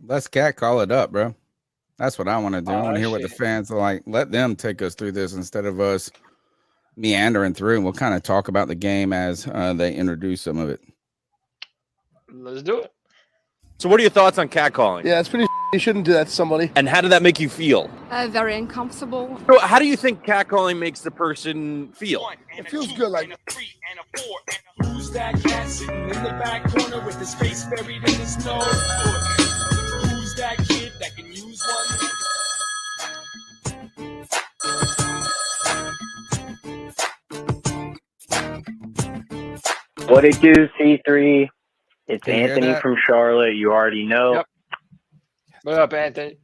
Let's cat call it up, bro. That's what I want to do. I want to hear what the Shit. fans are like. Let them take us through this instead of us meandering through. And we'll kind of talk about the game as they introduce some of it. Let's do it. So what are your thoughts on catcalling? Yeah, it's pretty. You shouldn't do that to somebody. And how did that make you feel? Very uncomfortable. So how do you think catcalling makes the person feel? It feels good, like. Who's that cat sitting in the back corner with his face buried in his nose? Who's that kid that can use one? What it do, C3? It's Can you hear Anthony that? from Charlotte. You already know. Yep. What up, Anthony?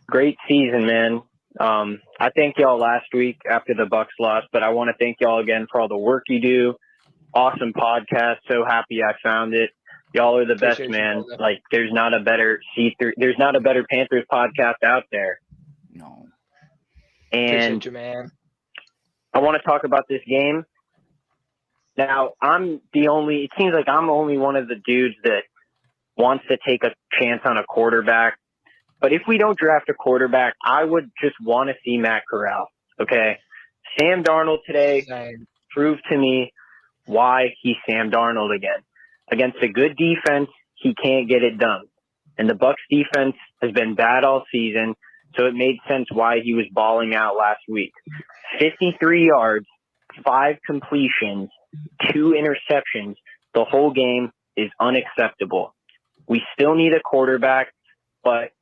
Great season, man. I thanked y'all last week after the Bucks lost, but I want to thank y'all again for all the work you do. Awesome podcast. So happy I found it. Y'all are the best, Appreciate you, man. brother. Like, there's not a better C3. There's not a better Panthers podcast out there. No. And Appreciate you, man. I want to talk about this game. Now, it seems like I'm only one of the dudes that wants to take a chance on a quarterback. But if we don't draft a quarterback, I would just want to see Matt Corral. Okay. Sam Darnold today Same. proved to me why he's Sam Darnold again. Against a good defense, he can't get it done. And the Bucs defense has been bad all season, so it made sense why he was balling out last week. 53 yards, 5 completions, 2 interceptions. The whole game is unacceptable. We still need a quarterback, but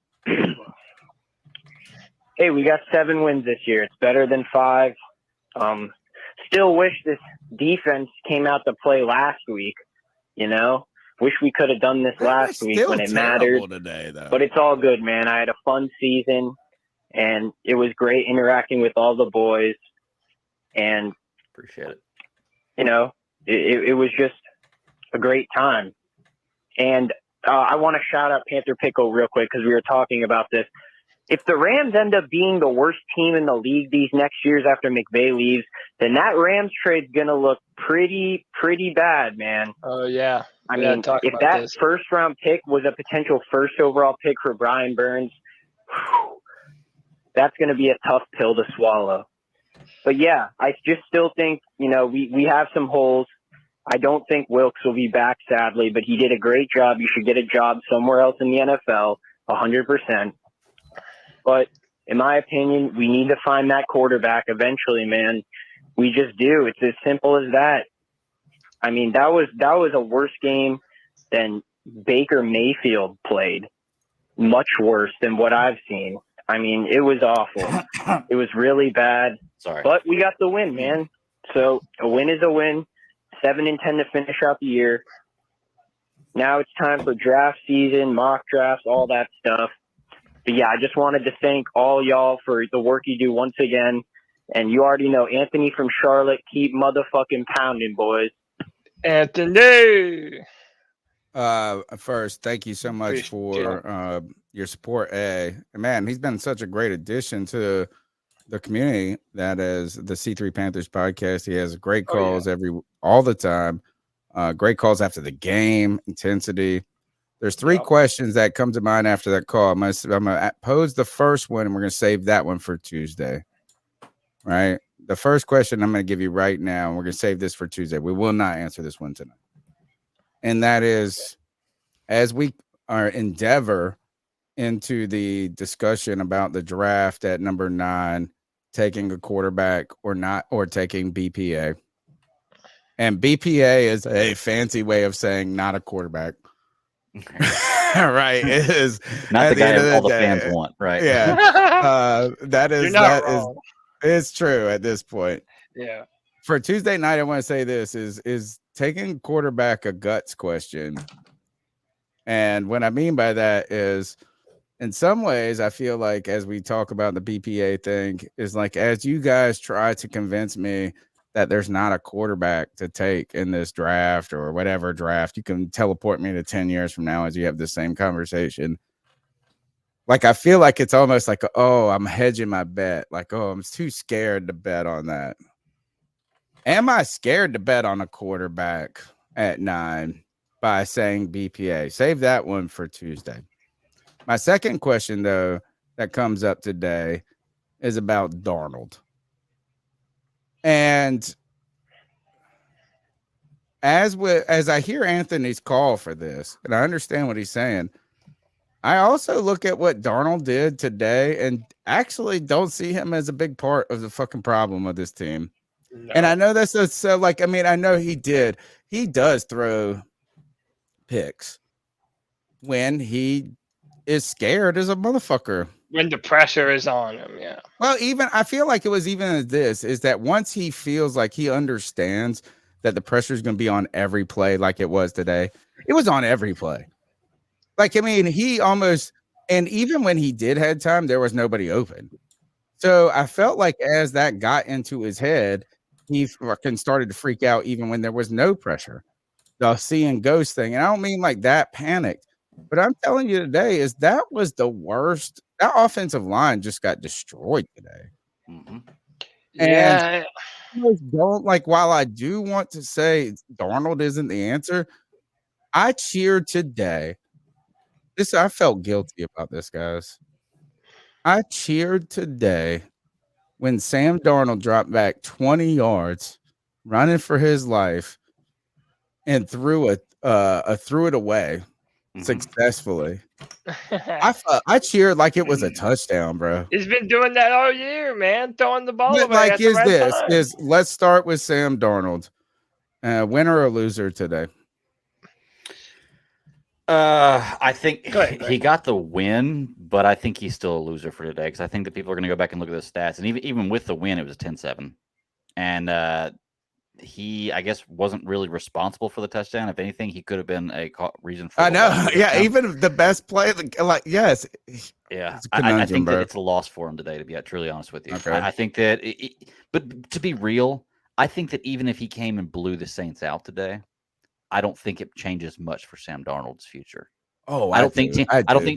hey, we got 7 wins this year. It's better than 5. Still wish this defense came out to play last week, you know? Wish we could have done this last week when it mattered. Today, though. But it's all good, man. I had a fun season, and it was great interacting with all the boys. And, Appreciate it. you know, it was just a great time. And I want to shout out Panther Pickle real quick because we were talking about this. If the Rams end up being the worst team in the league these next years after McVay leaves, then that Rams trade's going to look pretty bad, man. Oh, yeah. I We gotta mean, talk if about that this. first-round pick was a potential first overall pick for Brian Burns, that's going to be a tough pill to swallow. But, yeah, I just still think, you know, we have some holes. I don't think Wilkes will be back, sadly, but he did a great job. You should get a job somewhere else in the NFL, 100%. But in my opinion, we need to find that quarterback eventually, man. We just do. It's as simple as that. I mean, that was a worse game than Baker Mayfield played. Much worse than what I've seen. I mean, it was awful. It was really bad. Sorry. But we got the win, man. So a win is a win. 7-10 to finish out the year. Now it's time for draft season, mock drafts, all that stuff. But yeah, I just wanted to thank all y'all for the work you do once again. And you already know Anthony from Charlotte, keep motherfucking pounding, boys. Anthony. First, thank you so much Appreciate for your support. Man, he's been such a great addition to the community that is the C3 Panthers podcast. He has great calls all the time. Great calls after the game, intensity. There's 3 questions that come to mind after that call. I'm gonna pose the first one, and we're gonna save that one for Tuesday. Right? The first question I'm gonna give you right now, and we're gonna save this for Tuesday. We will not answer this one tonight. And that is, as we are endeavor into the discussion about the draft at number 9, taking a quarterback or not, or taking BPA. And BPA is a fancy way of saying not a quarterback. Right. It is Not the guy all the day, fans want, right? Yeah. That is You're not wrong. it's true at this point. Yeah. For Tuesday night, I want to say this is taking quarterback a guts question. And what I mean by that is, in some ways, I feel like as we talk about the BPA thing, is like as you guys try to convince me that there's not a quarterback to take in this draft or whatever draft, you can teleport me to 10 years from now as you have the same conversation. Like, I feel like it's almost like, oh, I'm hedging my bet. Like, oh, I'm too scared to bet on that. Am I scared to bet on a quarterback at 9 by saying BPA? Save that one for Tuesday. My second question, though, that comes up today is about Darnold. And as I hear Anthony's call for this, and I understand what he's saying, I also look at what Darnold did today and actually don't see him as a big part of the fucking problem of this team. No. And I know that's so like, I mean, I know he does throw picks when he is scared as a motherfucker. When the pressure is on him, yeah. Well, even I feel like it was even this is that once he feels like he understands that the pressure is going to be on every play, like it was today, it was on every play. Like, I mean, he almost, and even when he did have time, there was nobody open. So I felt like as that got into his head, he fucking started to freak out even when there was no pressure. The seeing ghost thing. And I don't mean like that panicked, but I'm telling you today is that was the worst. That offensive line just got destroyed today. Mm-hmm. Yeah. And don't like, while I do want to say Darnold isn't the answer, I cheered today. I felt guilty about this, guys. I cheered today when Sam Darnold dropped back 20 yards, running for his life, and threw it away successfully. I cheered like it was a touchdown, bro. He's been doing that all year, man. Throwing the ball away. Like, at the right time. let's start with Sam Darnold. Winner or loser today? I think Go ahead. he got the win, but I think he's still a loser for today because I think that people are going to go back and look at the stats, and even with the win, it was 10-7, and he, I guess, wasn't really responsible for the touchdown. If anything, he could have been a reason for. I know, yeah. Even the best play, like, yes, yeah. I think that it's a loss for him today. To be truly honest with you, okay. I think that. But to be real, I think that even if he came and blew the Saints out today, I don't think it changes much for Sam Darnold's future. Oh, I don't think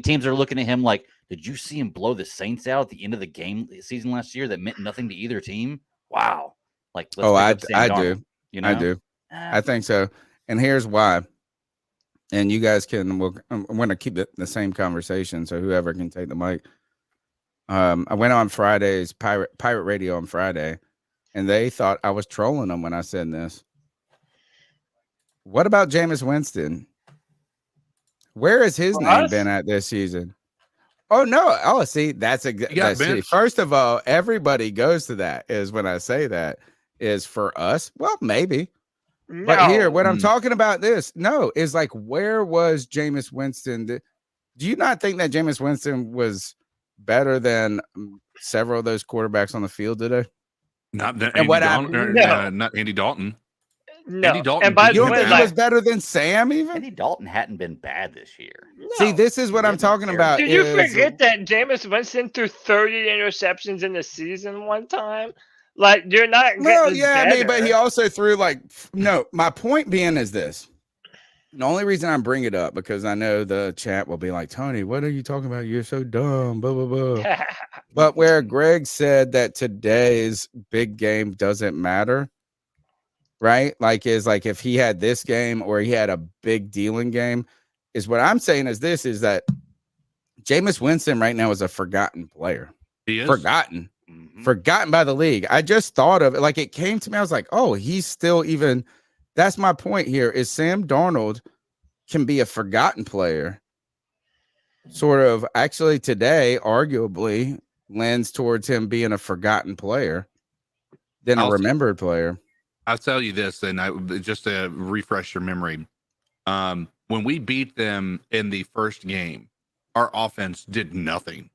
teams are looking at him like, did you see him blow the Saints out at the end of the game season last year that meant nothing to either team? Wow. Like, I do. You know? I do. I think so. And here's why. And you guys I'm going to keep it the same conversation. So whoever can take the mic. I went on Friday's Pirate Radio on Friday, and they thought I was trolling them when I said this. What about Jameis Winston? Where has his name been at this season? Oh, no. Oh, see, that's first of all, everybody goes to that is when I say that is for us. Well, maybe. No. But here, what I'm talking about is like, where was Jameis Winston? Do you not think that Jameis Winston was better than several of those quarterbacks on the field today? Not Andy Dalton. No. Andy Dalton. And by the way, he was better than Sam even? Andy Dalton hadn't been bad this year. No. See, this is what I'm talking about. Did you forget that Jameis Winston threw 30 interceptions in the season one time? Like, you're not getting better. but he also threw my point being is this. The only reason I'm bringing it up because I know the chat will be like, Tony, what are you talking about? You're so dumb, blah, blah, blah. But where Greg said that today's big game doesn't matter, right? Like if he had this game or he had a big dealing game, is what I'm saying is that Jameis Winston right now is a forgotten player. He is forgotten by the league. I just thought of it. Like it came to me. I was like, oh, he's still even. That's my point here is Sam Darnold can be a forgotten player. Sort of actually today, arguably lends towards him being a forgotten player than a remembered player. I'll tell you this, and just to refresh your memory. When we beat them in the first game, our offense did nothing.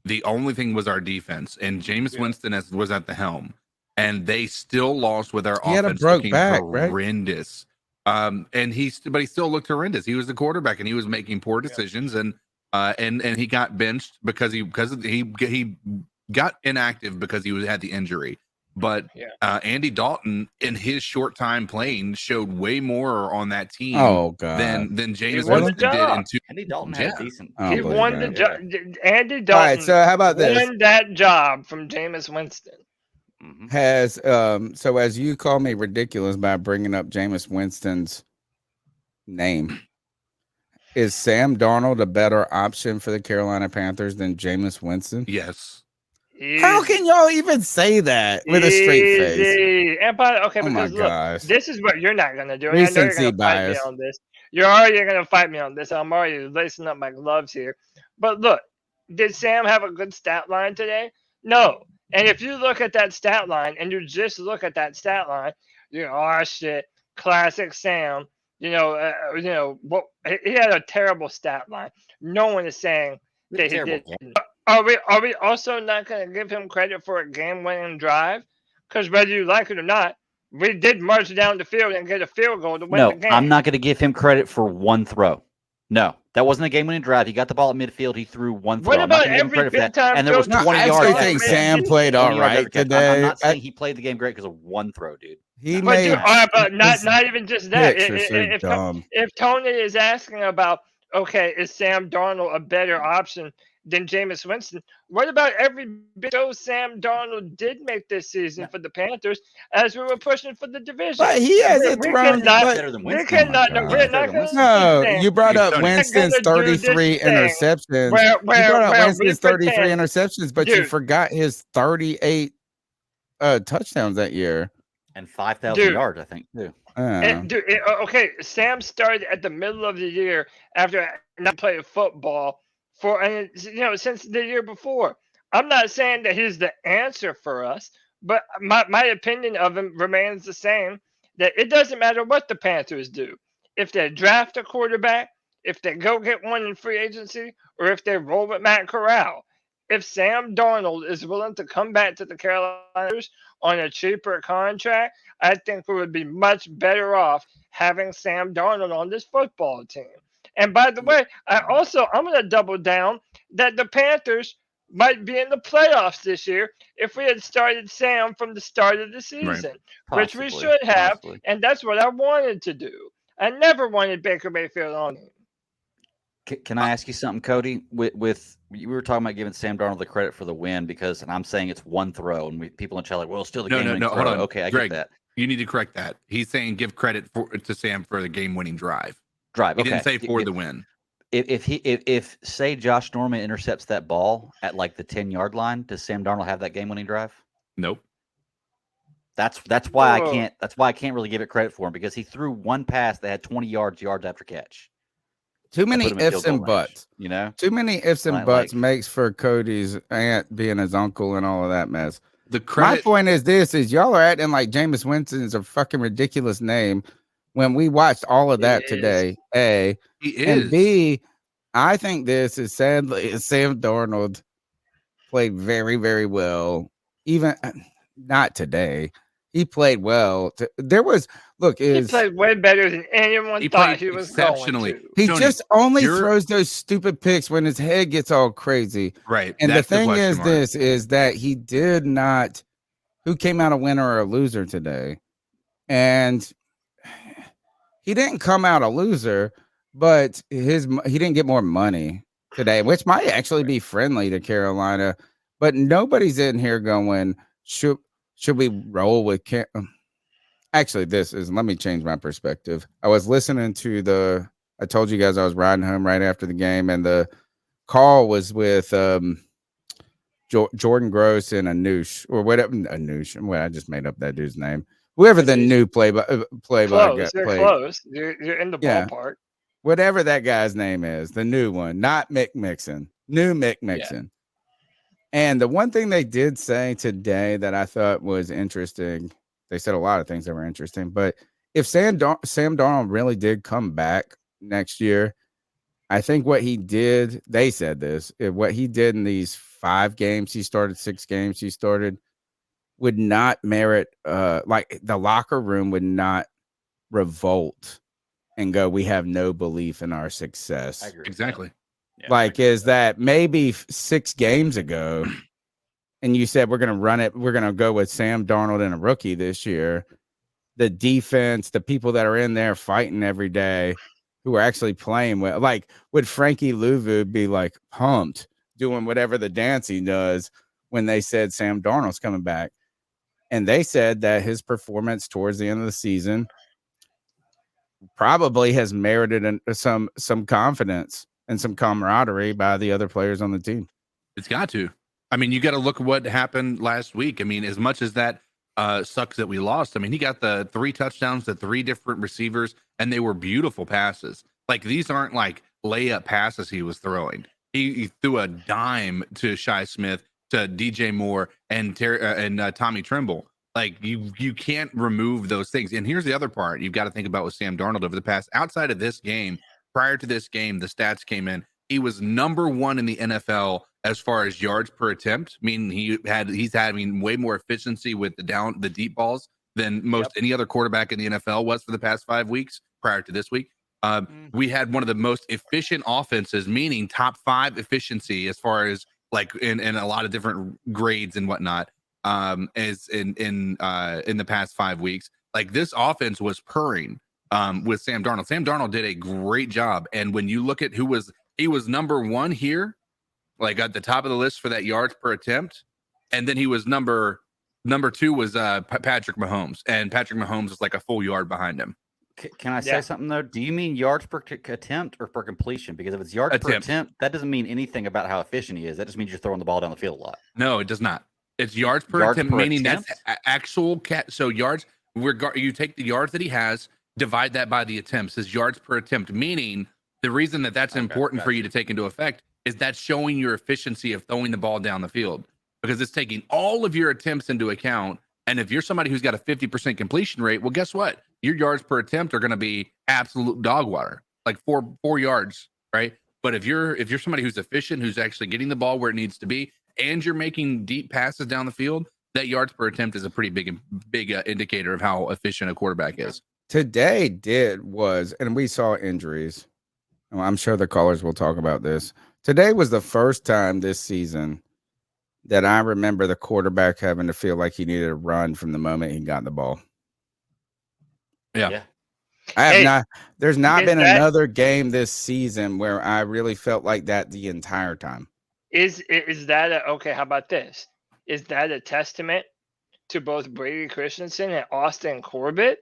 The only thing was our defense, and Jameis Winston was at the helm, and they still lost with our offense looking horrendous. Right? And he still looked horrendous. He was the quarterback, and he was making poor decisions, and he got benched because he got inactive because he had the injury. But Andy Dalton, in his short time playing, showed way more on that team than Jameis Winston did. Andy Dalton had a decent. He won the job. Andy Dalton. All right, so how about this? Won that job from Jameis Winston. Has so as you call me ridiculous by bringing up Jameis Winston's name, Is Sam Darnold a better option for the Carolina Panthers than Jameis Winston? Yes. How can y'all even say that with a straight face? Easy. And Oh my because look, gosh. this is what you're not gonna do. And I know you're Recency gonna fight me bias. on this. You're already gonna fight me on this. I'm already lacing up my gloves here. But look, did Sam have a good stat line today? No. And if you look at that stat line and you just look at that stat line, you go, oh shit, classic Sam. What he had a terrible stat line. No one is saying that he did. Are we also not going to give him credit for a game-winning drive? Because whether you like it or not, we did march down the field and get a field goal to win the game. I'm not going to give him credit for one throw. No, that wasn't a game-winning drive. He got the ball at midfield. He threw one throw. What about every big time? And there was 20 yards. I think Sam played all right today. I'm not saying he played the game great because of one throw, dude. He made. But not even just that. If Tony is asking about, okay, is Sam Darnold a better option than Jameis Winston? What about every big show Sam Darnold did make this season for the Panthers as we were pushing for the division? But he hasn't thrown better than Winston. No, you brought up Winston's 33 interceptions. You brought up Winston's 33 interceptions, but you forgot his 38 touchdowns that year. And 5,000 yards, I think, too. Okay, Sam started at the middle of the year after not playing football since the year before. I'm not saying that he's the answer for us, but my opinion of him remains the same, that it doesn't matter what the Panthers do. If they draft a quarterback, if they go get one in free agency, or if they roll with Matt Corral, if Sam Darnold is willing to come back to the Carolinas on a cheaper contract, I think we would be much better off having Sam Darnold on this football team. And by the way, I'm going to double down that the Panthers might be in the playoffs this year if we had started Sam from the start of the season, which we should have, and that's what I wanted to do. I never wanted Baker Mayfield on him. Can I ask you something, Cody? With you were talking about giving Sam Darnold the credit for the win and I'm saying it's one throw, and people in chat are like, well, still the game-winning throw. Hold on. Okay, I Greg, get that. You need to correct that. He's saying give credit to Sam for the game-winning drive. He didn't say for the win. If say Josh Norman intercepts that ball at like the 10-yard line, does Sam Darnold have that game-winning drive? Nope. That's why I can't. That's why I can't really give it credit for him, because he threw one pass that had 20 yards after catch. Too many ifs and buts. Too many ifs and buts makes for Cody's aunt being his uncle and all of that mess. My point is y'all are acting like Jameis Winston is a fucking ridiculous name when we watched all of that today. A, he is. And B, I think this is sadly Sam Darnold played very, very well. Even not today. He played well. He played way better than anyone thought he was exceptionally going to. He just only throws those stupid picks when his head gets all crazy. Right. And the thing is that he did not. Who came out a winner or a loser today? And he didn't come out a loser, but he didn't get more money today, which might actually be friendly to Carolina. But nobody's in here going, should we roll with Actually, let me change my perspective. I was listening to I told you guys I was riding home right after the game, and the call was with Jordan Gross and Anoush, or whatever. Anoush. Well, I just made up that dude's name. Whoever the new play by guy. Close. You're in the ballpark. Whatever that guy's name is, the new one, not Mick Mixon. New Mick Mixon. Yeah. And the one thing they did say today that I thought was interesting, they said a lot of things that were interesting, but if Sam Darnold really did come back next year, I think what he did, they said this, what he did in these 6 games he started, would not merit, like the locker room would not revolt and go, we have no belief in our success. I agree. Exactly. Yeah, is that maybe 6 games ago, and you said we're going to run it, we're going to go with Sam Darnold and a rookie this year. The defense, the people that are in there fighting every day, who are actually playing well, like would Frankie Louvu be like pumped doing whatever the dance he does when they said Sam Darnold's coming back? And they said that his performance towards the end of the season probably has merited some confidence and some camaraderie by the other players on the team. It's got to. I mean, you got to look at what happened last week. I mean, as much as that sucks that we lost, I mean, he got the 3 touchdowns to 3 different receivers, and they were beautiful passes. Like, these aren't like layup passes he was throwing. He threw a dime to Shi Smith, to DJ Moore, and Tommy Trimble. Like, you can't remove those things. And here's the other part you've got to think about with Sam Darnold over the past. Outside of this game, prior to this game, the stats came in. He was number 1 in the NFL as far as yards per attempt, meaning he's having way more efficiency with the deep balls than most any other quarterback in the NFL was for the past 5 weeks prior to this week. We had one of the most efficient offenses, meaning top 5 efficiency as far as like in a lot of different grades and whatnot, as in the past 5 weeks. Like, this offense was purring with Sam Darnold. Sam Darnold did a great job. And when you look at he was number 1 here, like at the top of the list for that yards per attempt. And then he was number 2 was Patrick Mahomes. And Patrick Mahomes was like a full yard behind him. Can I say something, though? Do you mean yards per attempt or per completion? Because if it's yards per attempt, that doesn't mean anything about how efficient he is. That just means you're throwing the ball down the field a lot. No, it does not. It's yards per attempt, meaning that's actual so yards. You take the yards that he has, divide that by the attempts. His yards per attempt, meaning the reason that's important for you to take into effect is that's showing your efficiency of throwing the ball down the field, because it's taking all of your attempts into account. And if you're somebody who's got a 50% completion rate, well, guess what? Your yards per attempt are going to be absolute dog water, like four yards, right? But if you're somebody who's efficient, who's actually getting the ball where it needs to be, and you're making deep passes down the field, that yards per attempt is a pretty big indicator of how efficient a quarterback is. Today and we saw injuries. Well, I'm sure the callers will talk about this. Today was the first time this season that I remember the quarterback having to feel like he needed to run from the moment he got the ball. Yeah. There's not been another game this season where I really felt like that the entire time. Is that okay? How about this? Is that a testament to both Brady Christensen and Austin Corbett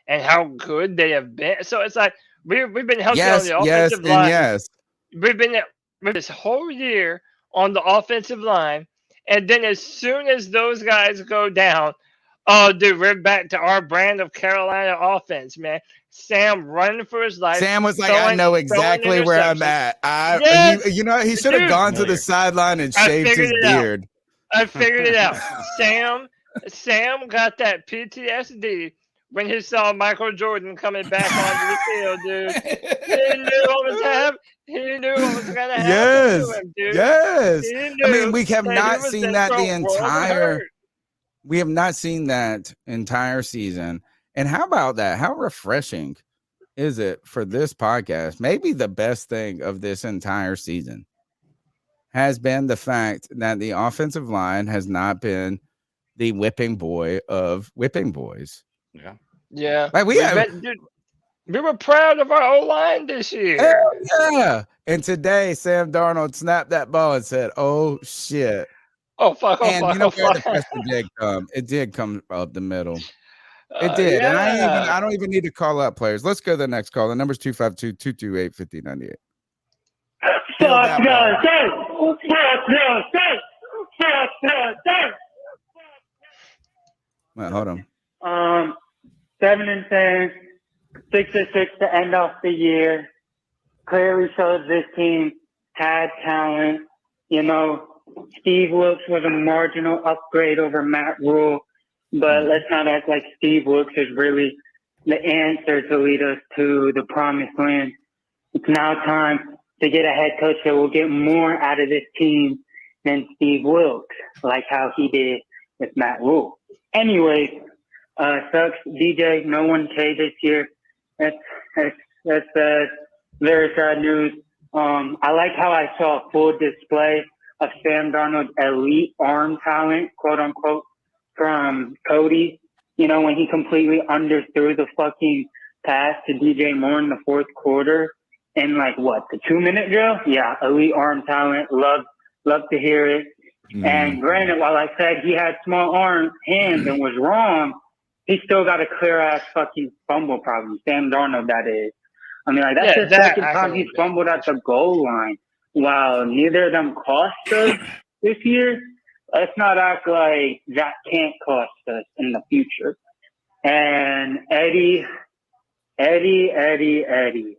and how good they have been? So it's like we've been healthy on the offensive line. Yes. We've been this whole year on the offensive line, and then as soon as those guys go down, oh, dude, we're back to our brand of Carolina offense, man. Sam running for his life. Sam was like, I know exactly where I'm at. He should have gone to the sideline and shaved his beard. I figured it out. Sam got that PTSD when he saw Michael Jordan coming back onto the field, dude. He knew what was happening. He knew what was going to happen to him, dude. Yes. I mean, we have not seen that we have not seen that entire season. And how about that? How refreshing is it for this podcast? Maybe the best thing of this entire season has been the fact that the offensive line has not been the whipping boy of whipping boys. Yeah. Like we were proud of our O-line this year. Yeah. And today, Sam Darnold snapped that ball and said, "Oh, shit." Oh, fuck. Oh, and fuck. You know where fuck. the pressure did come? It did come up the middle. It did. Yeah. And I don't even need to call out players. Let's go to the next call. The number's 252-228-5098. Well, hold on. 7-10, 6-6 to end off the year. Clearly shows this team had talent. You know, Steve Wilkes was a marginal upgrade over Matt Rule, but let's not act like Steve Wilkes is really the answer to lead us to the promised land. It's now time to get a head coach that will get more out of this team than Steve Wilkes, like how he did with Matt Rule. Anyway, sucks. DJ, no 1K this year. That's very sad news. I like how I saw a full display of Sam Darnold's elite arm talent, quote unquote, from Cody. You know, when he completely underthrew the fucking pass to DJ Moore in the fourth quarter in the 2-minute drill? Yeah, elite arm talent. Love to hear it. And granted, while I said he had small hands and was wrong, He's still got a clear ass fucking fumble problem. Sam Darnold, that is. I mean, like that's Yeah, the that second I time can he's agree. fumbled at the goal line. While neither of them cost us this year, let's not act like that can't cost us in the future. And Eddie.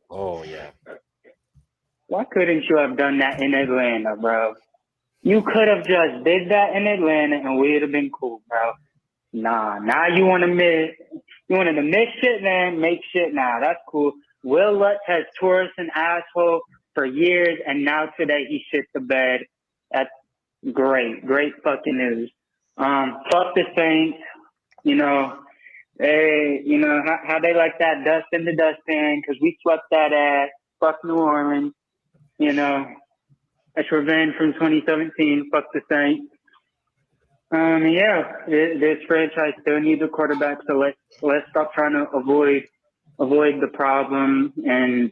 Oh yeah. Why couldn't you have done that in Atlanta, bro? You could have just did that in Atlanta and we'd have been cool, bro. Nah, now you want to miss. You wanted to miss shit then, make shit now. That's cool. Will Lutz has tore us an asshole for years, and now today he shit the bed. That's great. Great fucking news. Fuck the Saints. You know, how they like that dust in the dustpan because we swept that ass. Fuck New Orleans. You know, that's revenge from 2017. Fuck the Saints. This franchise still needs a quarterback, so let's stop trying to avoid the problem, and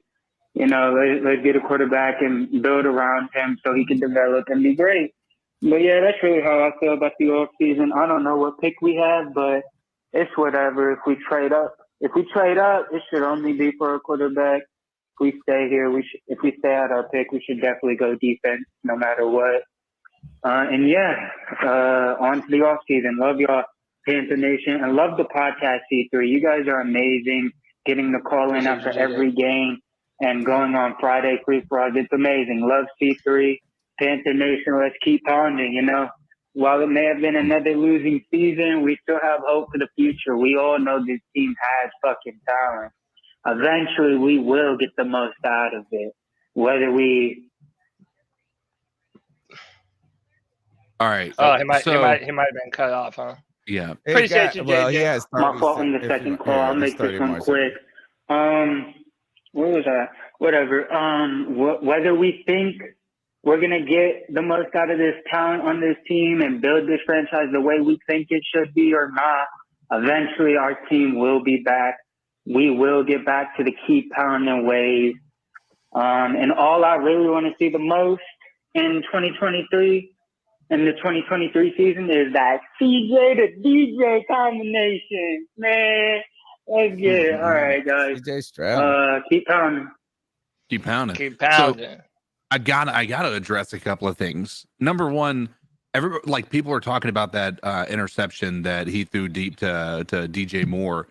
let's get a quarterback and build around him so he can develop and be great. But yeah, that's really how I feel about the off season. I don't know what pick we have, but it's whatever. If we trade up, it should only be for a quarterback. If we stay here, if we stay at our pick, we should definitely go defense no matter what. On to the off season. Love y'all, Panther Nation, and love the podcast, C3. You guys are amazing. Getting the call in after every game and going on Friday free for all. It's amazing. Love C3, Panther Nation. Let's keep pounding. While it may have been another losing season, we still have hope for the future. We all know this team has fucking talent. Eventually, we will get the most out of it. Whether we All right. Oh, he might have been cut off, huh? Yeah. Appreciate you, JJ. Well, he has my fault on the second call. I'll make this one quick. Where was I? Whatever. Whether we think we're gonna get the most out of this talent on this team and build this franchise the way we think it should be or not, eventually our team will be back. We will get back to the keep pounding ways. And all I really want to see the most in 2023. In the 2023 season is that CJ to DJ combination, man. Let's get it. All right, guys. CJ Stroud. Keep pounding. Keep pounding. Keep pounding. So, I gotta address a couple of things. Number one, people are talking about that interception that he threw deep to DJ Moore.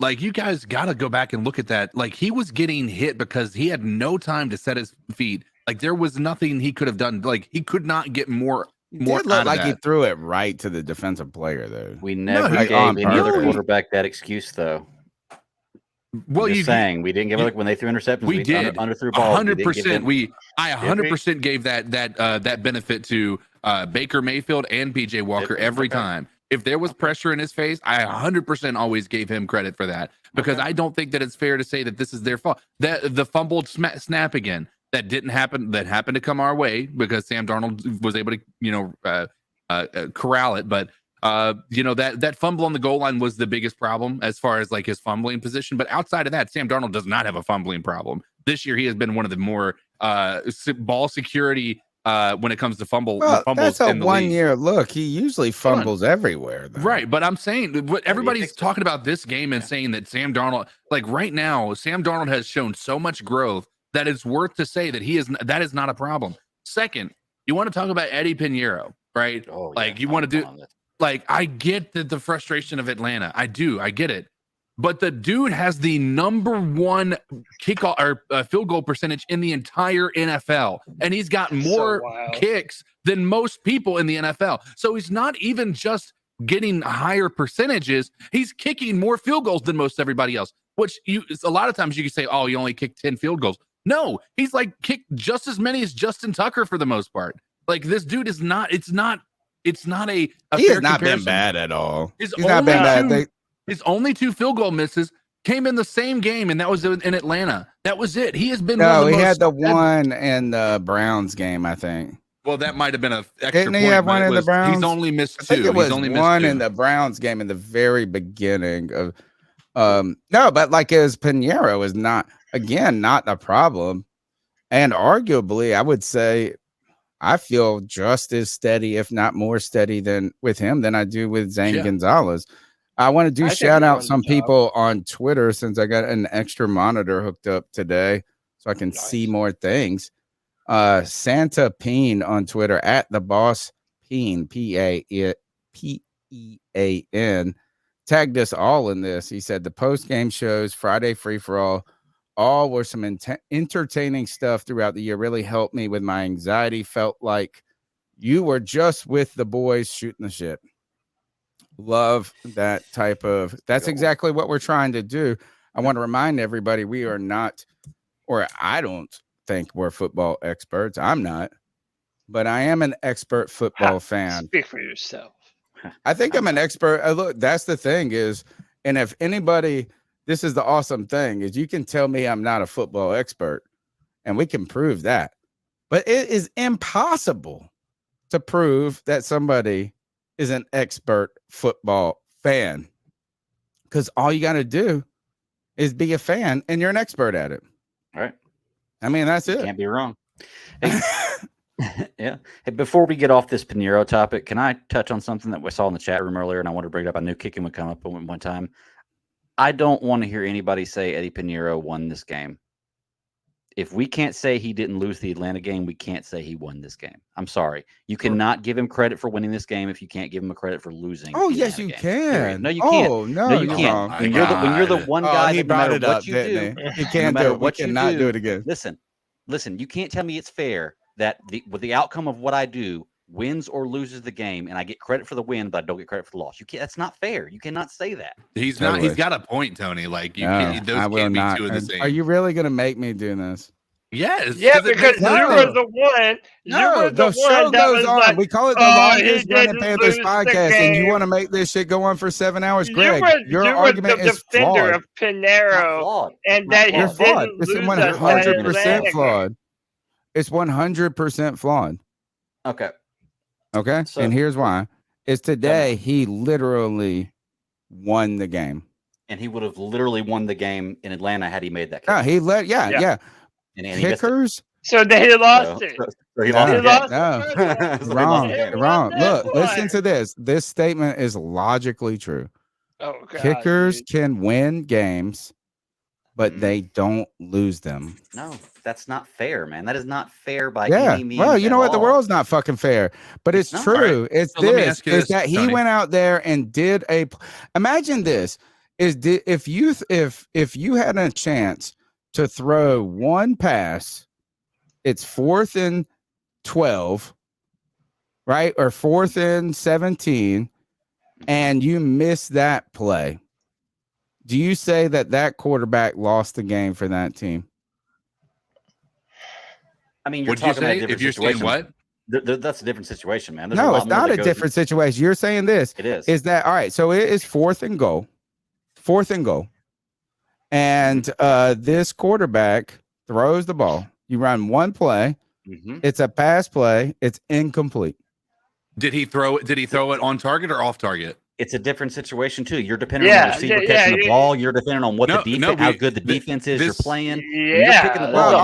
Like, you guys gotta go back and look at that. Like, he was getting hit because he had no time to set his feet. Like, there was nothing he could have done. Like, he could not get more. It looked like he threw it right to the defensive player, though. We never gave any other quarterback that excuse, though. Well, you're saying we didn't give it when they threw interceptions. We did. Underthrew balls. 100%. I 100% gave that benefit to Baker Mayfield and PJ Walker every time. If there was pressure in his face, I 100% always gave him credit for that, because I don't think that it's fair to say that this is their fault. That the fumbled snap again, that didn't happen. That happened to come our way because Sam Darnold was able to corral it. But that fumble on the goal line was the biggest problem as far as like his fumbling position. But outside of that, Sam Darnold does not have a fumbling problem. This year, he has been one of the more ball security when it comes to fumbles. That's a 1 year look. He usually fumbles everywhere, though. Right? But I'm saying what everybody's talking about this game and saying that Sam Darnold, like right now, Sam Darnold has shown so much growth that it's worth to say that that is not a problem. Second, you want to talk about Eddie Pinheiro, right? Oh, yeah, like you want to do. Like, I get the frustration of Atlanta. I do. I get it. But the dude has the number one kickoff or field goal percentage in the entire NFL. And he's got more kicks than most people in the NFL. So he's not even just getting higher percentages. He's kicking more field goals than most everybody else, which a lot of times you can say, oh, you only kicked 10 field goals. No, he's like kicked just as many as Justin Tucker for the most part. Like, this dude is not, it's not a he fair has not comparison. been bad at all. He's not been bad. His only 2 field goal misses came in the same game, and that was in Atlanta. That was it. He has been he had the one in the Browns game, I think. Well, that might have been an extra Didn't he point, have one in the Browns? He's only missed 2. I think it was he's only one missed 2. in the Browns game in the very beginning of no, but like his Pinheiro is not a problem. And arguably, I would say I feel just as steady, if not more steady, than with him than I do with Zane Gonzalez. I want to do I think shout he out won the some job. people on Twitter since I got an extra monitor hooked up today so I can see more things. Santa Peen on Twitter at the boss Peen, P-A-E-A-N, tagged us all in this. He said the post-game shows, Friday Free For all were some entertaining stuff throughout the year. Really helped me with my anxiety. Felt like you were just with the boys shooting the shit. Love that type of. That's exactly what we're trying to do. I want to remind everybody we are not, or I don't think we're football experts. I'm not, but I am an expert football fan. Speak for yourself. I think I'm an expert. Look, that's the thing is, and if anybody, this is the awesome thing is you can tell me I'm not a football expert and we can prove that, but it is impossible to prove that somebody is an expert football fan because all you got to do is be a fan and you're an expert at it. All right. I mean, that's it. Can't be wrong. Hey, yeah. Hey, before we get off this Pinheiro topic, can I touch on something that we saw in the chat room earlier? And I wanted to bring it up. I knew kicking would come up one time. I don't want to hear anybody say Eddie Pinheiro won this game. If we can't say he didn't lose the Atlanta game, we can't say he won this game. I'm sorry. You cannot give him credit for winning this game if you can't give him a credit for losing. Oh, yes, you can. No, you can't. Oh, no, you can't. When you're the one guy that no matter what you do, he can't do it. We cannot do it again. Listen. You can't tell me it's fair that with the outcome of what I do wins or loses the game, and I get credit for the win, but I don't get credit for the loss. You can't. That's not fair. You cannot say that. He's not. He's got a point, Tony. Like you can't. Those can't be two of the same. Are you really going to make me do this? Yes. Yeah, because you were the one. No, the show goes on. Like, we call it the longest running Panthers podcast, and you want to make this shit go on for 7 hours, Greg. Your argument is flawed. Of Pinheiro, and that you're he flawed. It's 100% flawed. It's 100% flawed. Okay. So, and here's why: is today he literally won the game, and he would have literally won the game in Atlanta had he made that. No, he let. Yeah. And kickers. So they lost it. So he lost it. No, wrong. Look, listen to this. This statement is logically true. Oh, God, kickers can win games, but they don't lose them. No, that's not fair, man. That is not fair by any means. Well, you know what? The world's not fucking fair, but it's true. Right. It's this. Is that he went out there and did a. Imagine this: if you had a chance to throw one pass, it's 4th and 12, right? Or 4th and 17, and you miss that play. Do you say that quarterback lost the game for that team? I mean, you're talking about a different situation. What? That's a different situation, man. No, it's not a different situation. You're saying this. It is. Is that all right? So it is 4th and goal. 4th and goal. And this quarterback throws the ball. You run one play. Mm-hmm. It's a pass play. It's incomplete. Did he throw it on target or off target? It's a different situation too. You're depending on the receiver catching the ball. You're depending on what the defense, how good the defense is. You're playing. Yeah. You're picking the ball.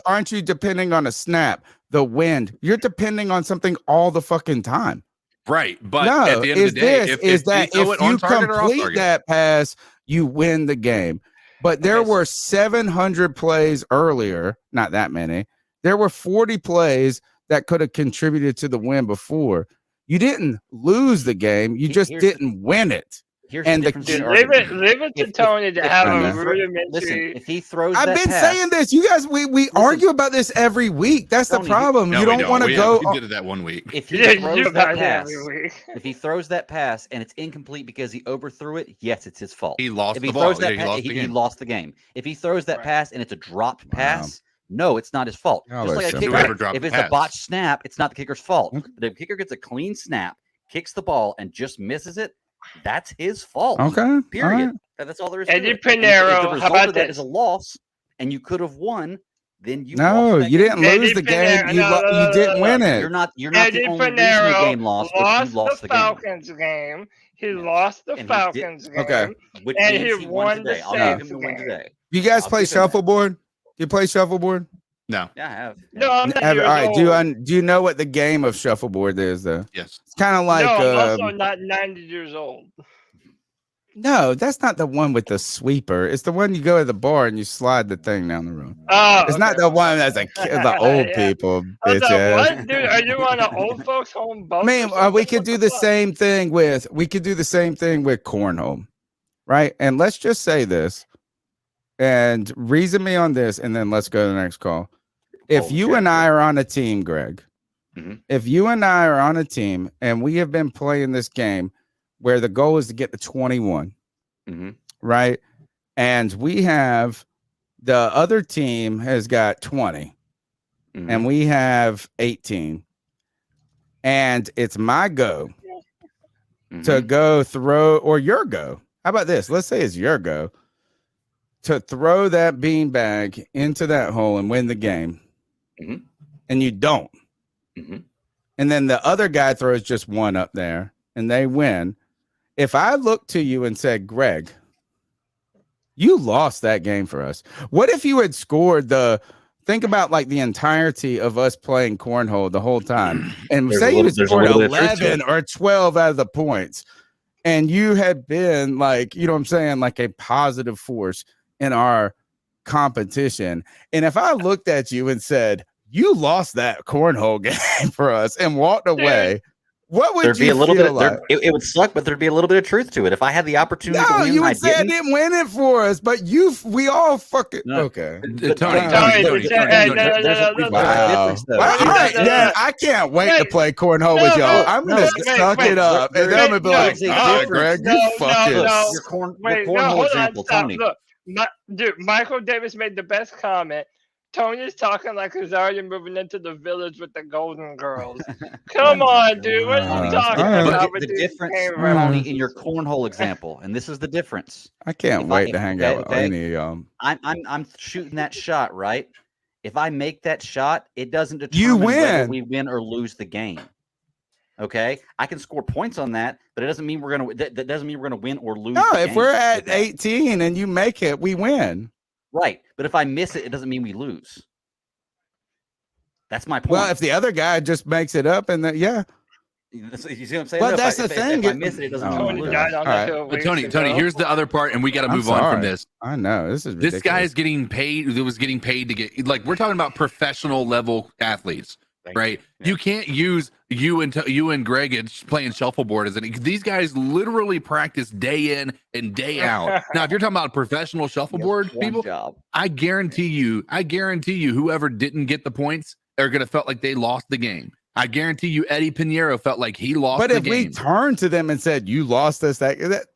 Aren't you depending on a snap, the wind? You're depending on something all the fucking time. Right, but at the end of the day, if you complete that pass, you win the game. But there were 700 plays earlier, not that many. There were 40 plays that could have contributed to the win before. You didn't lose the game. You just didn't win it. And leave it to Tony to have a rudimentary. Listen, if he throws, I've been saying this. You guys, we argue about this every week. That's the problem. You don't want to go. We did it that one week. If he throws that pass, if he throws that pass and it's incomplete because he overthrew it, yes, it's his fault. He lost if he the ball. He lost the game. If he throws that pass and it's a dropped pass, no, it's not his fault. Just like a kicker, if it's a botched snap, it's not the kicker's fault. But if the kicker gets a clean snap, kicks the ball, and just misses it, that's his fault. Okay. Period. Right. That's all there is. Eddie to it. Pinheiro, how about that? Is a loss, and you could have won. Then you you didn't lose the game. You didn't win it. You're not the Eddie only reason the game lost, but you lost the game. Falcons game. He lost the Falcons game. Okay. Which and means he won the today. I'll give him the win today. You guys play shuffleboard? Do you play shuffleboard? No. Yeah, I have. No, I'm not All years right. old. Do you know what the game of shuffleboard is, though? Yes. It's kind of like. No, I'm also not 90 years old. No, that's not the one with the sweeper. It's the one you go to the bar and you slide the thing down the road. Oh, It's not okay. the one that's the old Yeah. people, I was bitch like, ass. what, dude? Are you on an old folks home bus? I mean, we could do the same thing with cornhole, right? And let's just say this, and reason me on this, and then let's go to the next call. If you and I are on a team, Greg, if you and I are on a team and we have been playing this game where the goal is to get to 21, right? And we have the other team has got 20 and we have 18. And it's my go to go throw, or your go. How about this? Let's say it's your go to throw that beanbag into that hole and win the game. And you don't. And then the other guy throws just one up there and they win. If I looked to you and said, Greg, you lost that game for us. What if you had scored think about like the entirety of us playing cornhole the whole time and say you scored 11 or 12 out of the points and you had been like, you know what I'm saying, like a positive force in our competition. And if I looked at you and said, you lost that cornhole game for us and walked away, what would There'd you be a little feel bit. like? It would suck, but there'd be a little bit of truth to it. If I had the opportunity to No, win, you I would say I didn't win it for us, but we all fucking okay. Tony, Wow. Yeah, I can't wait to play cornhole with y'all. I'm gonna suck it up, and then I'm gonna be like, "Oh, Greg, you fucking." Your cornhole example, Tony. Look, dude, Michael Davis made the best comment. Tony's talking like he's already moving into the village with the Golden Girls. Come on, dude. What are you talking about? The difference, Tony, in your cornhole example, and this is the difference. I can't wait to hang out with any of y'all. I'm shooting that shot, right? If I make that shot, it doesn't determine whether we win or lose the game. Okay, I can score points on that, but it doesn't mean we're gonna. That doesn't mean we're gonna win or lose. No, the if game. we're at 18 and you make it, we win. Right, but if I miss it, it doesn't mean we lose. That's my point. Well, if the other guy just makes it up, and you see what I'm saying? Well, that's the thing. If I miss it, it doesn't mean we lose. But Tony, here's the other part, and we got to move on from this. I know this is ridiculous. This guy is getting paid. It was getting paid to get like we're talking about professional level athletes, right? Yeah. You can't use you and Greg playing shuffleboard as these guys literally practice day in and day out. Now, if you're talking about professional shuffleboard people, I guarantee you, whoever didn't get the points are gonna felt like they lost the game. I guarantee you, Eddie Pinheiro felt like he lost. But the if game. we turned to them and said, "You lost us," that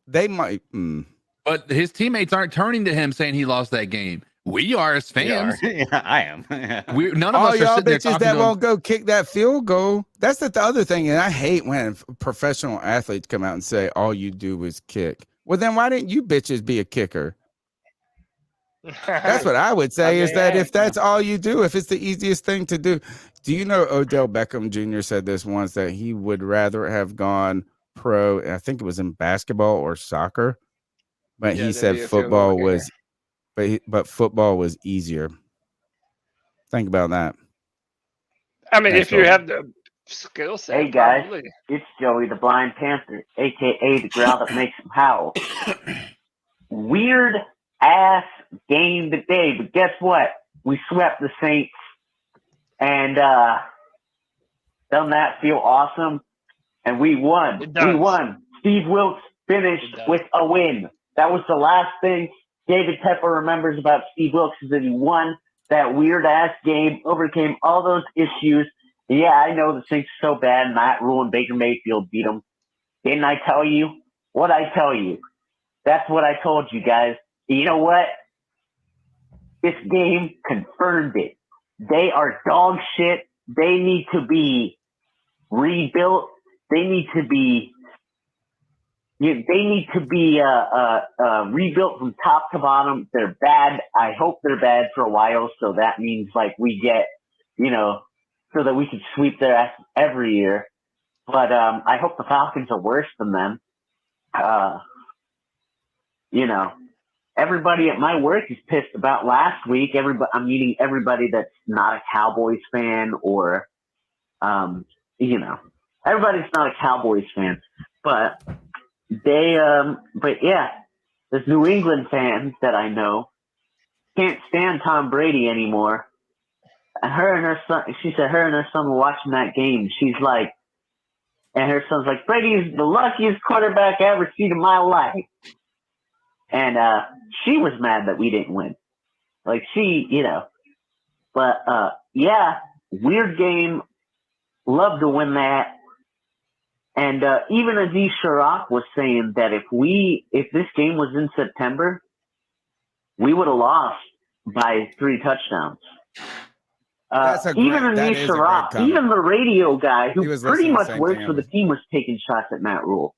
they might. But his teammates aren't turning to him saying he lost that game. We are as fans. Yeah, I am. None of us y'all are sitting there bitches that won't go kick that field goal. That's the other thing, and I hate when professional athletes come out and say all you do is kick. Well, then why didn't you bitches be a kicker? That's what I would say. Is that if that's all you do, if it's the easiest thing to do. Do you know Odell Beckham Jr. said this once that he would rather have gone pro? I think it was in basketball or soccer, but he said football was. But football was easier. Think about that. I mean, if you have the skill set. Hey guys, it's Joey the Blind Panther, aka the growl that makes him howl. Weird ass game today, but guess what? We swept the Saints, and doesn't that feel awesome? And we won. We won. Steve Wilkes finished with a win. That was the last thing David Tepper remembers about Steve Wilkes is that he won that weird-ass game, overcame all those issues. Yeah, I know the Saints are so bad, Matt Rule and Baker Mayfield beat them. Didn't I tell you? What'd I tell you? That's what I told you guys. You know what? This game confirmed it. They are dog shit. They need to be rebuilt. They need to be rebuilt from top to bottom. They're bad. I hope they're bad for a while. So that means like we get, so that we can sweep their ass every year. But I hope the Falcons are worse than them. everybody at my work is pissed about last week. I'm meeting everybody that's not a Cowboys fan or, everybody's not a Cowboys fan, but there's New England fans that I know can't stand Tom Brady anymore. She said her and her son were watching that game. She's like, and her son's like, Brady's the luckiest quarterback I ever seen in my life. And she was mad that we didn't win. Like weird game. Love to win that. And even Aziz Sharak was saying that if this game was in September, we would have lost by 3 touchdowns. Even Aziz Sharak, even the radio guy who pretty much works for the team, was taking shots at Matt Rule.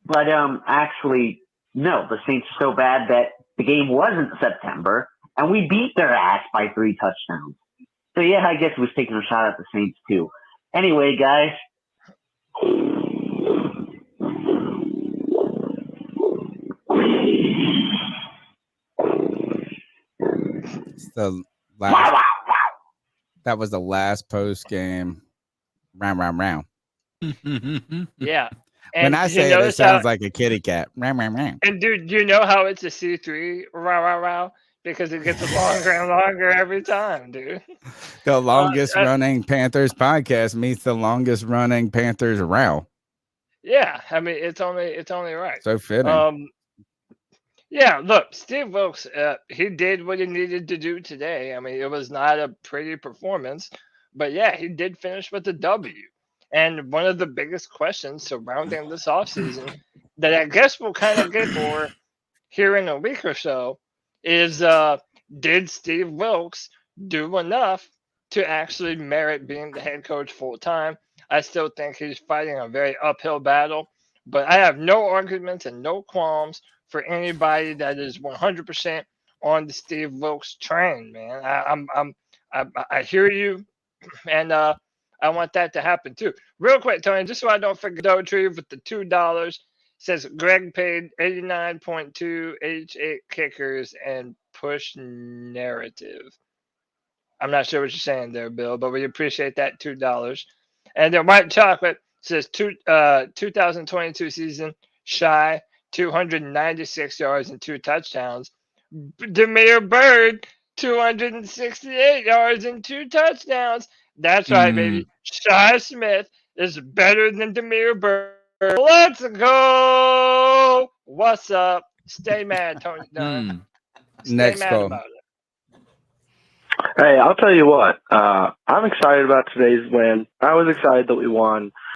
But actually, no, the Saints are so bad that the game wasn't September, and we beat their ass by 3 touchdowns. So yeah, I guess it was taking a shot at the Saints too. Anyway, guys. That was the last post game. Round. Yeah. When I say it sounds like a kitty cat. And dude, you know how it's a C3 row? Because it gets longer and longer every time, dude. The longest running Panthers podcast meets the longest running Panthers row. Yeah, I mean it's only right. So fitting. Yeah, look, Steve Wilkes, he did what he needed to do today. I mean, it was not a pretty performance, but yeah, he did finish with a W. And one of the biggest questions surrounding this offseason that I guess we'll kind of get for here in a week or so is, did Steve Wilkes do enough to actually merit being the head coach full time? I still think he's fighting a very uphill battle, but I have no arguments and no qualms for anybody that is 100% on the Steve Wilkes train, man. I hear you, and I want that to happen too. Real quick, Tony, just so I don't forget, Retrieve with the $2 says Greg paid 89.2 H8 kickers and push narrative. I'm not sure what you're saying there, Bill, but we appreciate that $2. And then White Chocolate says 2022 season shy 296 yards and 2 touchdowns. Demir Bird 268 yards and 2 touchdowns. That's right, baby. Shy Smith is better than Demir Bird. Let's go. What's up? Stay mad, Tony Dunn. Next mad call. about it. Hey, I'll tell you what. I'm excited about today's win. I was excited that we won.